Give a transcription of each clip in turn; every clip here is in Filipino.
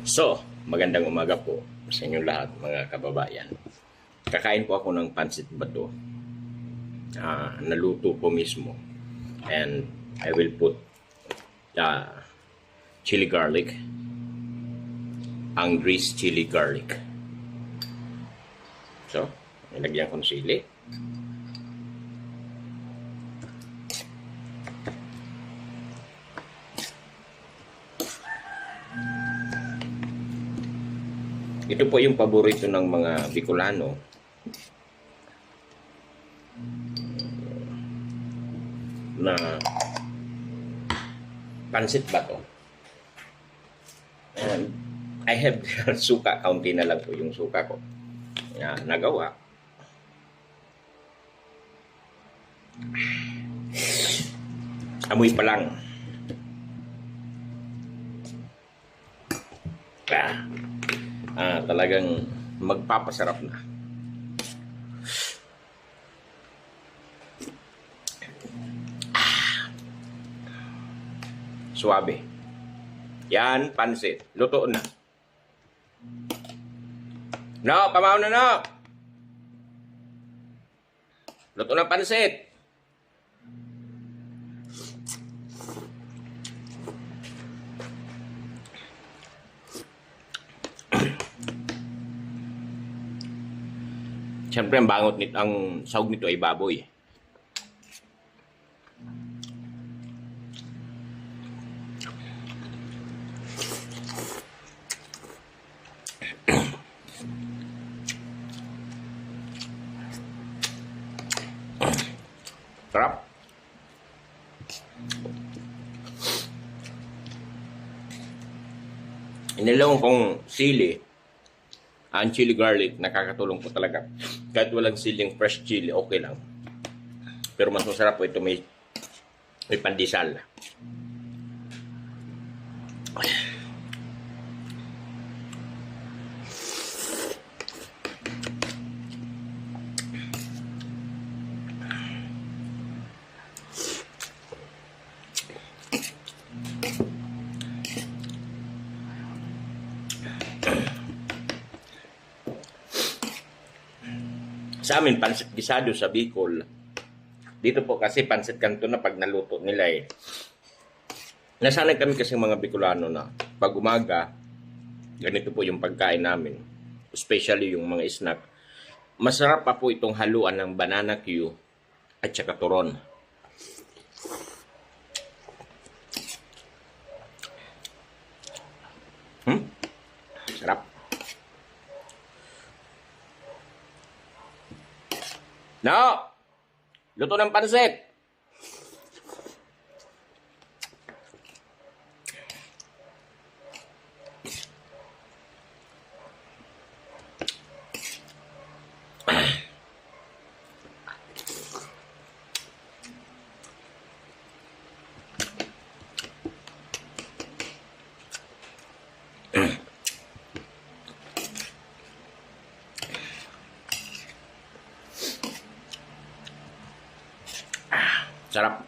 So, magandang umaga po sa inyong lahat mga kababayan. Kakain po ako ng pansit bato. Naluto po mismo. And I will put the chili garlic. Ang grease chili garlic. So, nilagyan ko ng sili. Ito po yung paborito ng mga Bicolano. Na pansit bato. And I have suka, kaunti na lang po yung suka ko. Nagawa. Amoy pa lang. Talagang magpapasarap na. Suabe. Yan, pansit. Luto na. No, pamaw na no. Luto na pansit. Siyempre, ang sahog nito ay baboy. Sarap. Inilong kong sili, ang chili garlic, nakakatulong po talaga. Kahit walang siling fresh chili, okay lang. Pero mas masarap po ito, may pandesal. Sa amin, pansit gisado sa Bicol. Dito po kasi pansit kanto na pag naluto nila eh. Nasanay kami kasi mga Bicolano na pag umaga, ganito po yung pagkain namin. Especially yung mga snack. Masarap pa po itong haluan ng banana Q at saka turon. Sarap. No! Luto ng pansit! Sarap.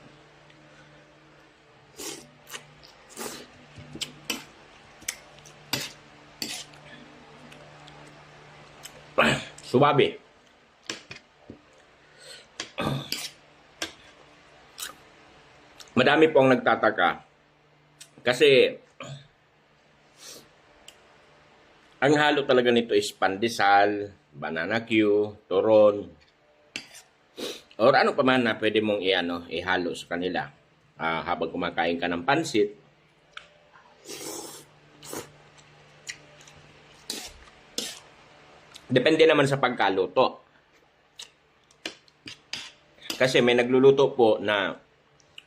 Suwabe. Madami pong nagtataka kasi ang halo talaga nito is pandesal, banana Q, turon, or ano pa man na pwede mong ihalo sa kanila habang kumakain ka ng pansit. Depende naman sa pagkaluto. Kasi may nagluluto po na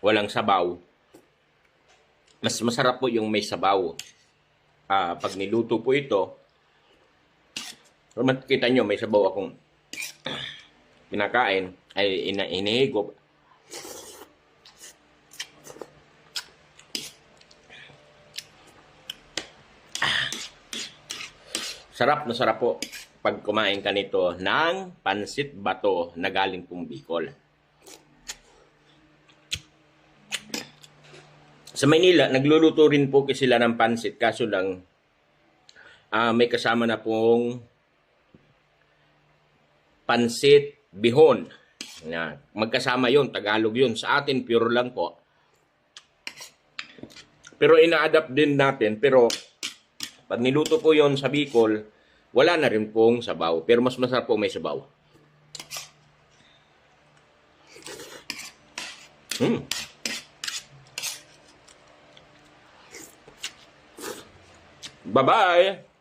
walang sabaw. Mas masarap po yung may sabaw. Pag niluto po ito, kung makikita nyo, may sabaw akong pinakain, ay inihigop. Sarap na sarap po pag kumain ka nito ng pansit bato na galing pong Bicol. Sa Maynila, nagluluto rin po sila ng pansit, kaso lang may kasama na pong pansit bihon. Yan. Magkasama yon, Tagalog yun. Sa atin, pure lang po. Pero ina-adapt din natin. Pero pag niluto po yon sa Bicol, wala na rin pong sabaw. Pero mas masarap po may sabaw. Bye-bye!